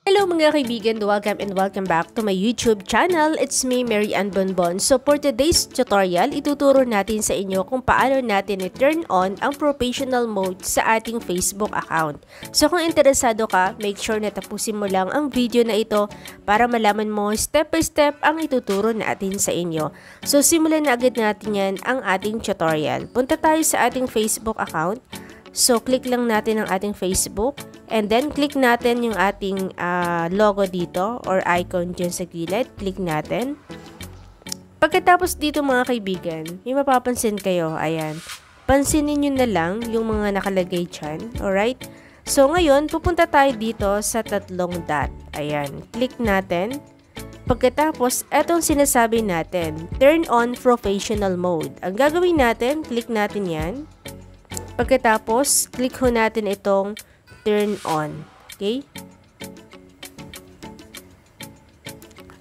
Hello mga kaibigan, welcome back to my YouTube channel. It's me, Mary Ann Bonbon. So for today's tutorial, ituturo natin sa inyo kung paano natin i-turn on ang professional mode sa ating Facebook account. So kung interesado ka, make sure na tapusin mo lang ang video na ito para malaman mo step by step ang ituturo natin sa inyo. So simulan na agad natin yan ang ating tutorial. Punta tayo sa ating Facebook account. So, click lang natin ang ating Facebook and then click natin yung ating logo dito or icon dyan sa gilid. Click natin. Pagkatapos dito mga kaibigan, may mapapansin kayo. Ayan. Pansinin nyo na lang yung mga nakalagay dyan. Alright? So, ngayon, pupunta tayo dito sa tatlong dot. Ayan. Click natin. Pagkatapos, etong sinasabi natin, turn on professional mode. Ang gagawin natin, click natin yan. Pagkatapos, click ho natin itong turn on. Okay?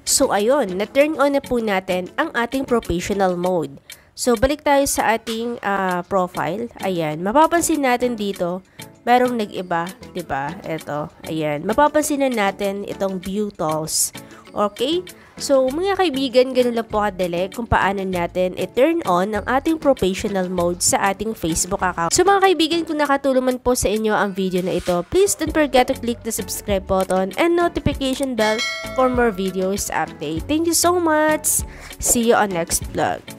So, ayun. Na-turn on na po natin ang ating professional mode. So, balik tayo sa ating profile. Ayan. Mapapansin natin dito, merong nag-iba. Diba? Ito. Ayan. Mapapansin na natin itong view tools. Okay? So, mga kaibigan, ganun lang po kadali kung paano natin i-turn on ang ating professional mode sa ating Facebook account. So, mga kaibigan, kung nakatulong man po sa inyo ang video na ito, please don't forget to click the subscribe button and notification bell for more videos update. Thank you so much! See you on next vlog.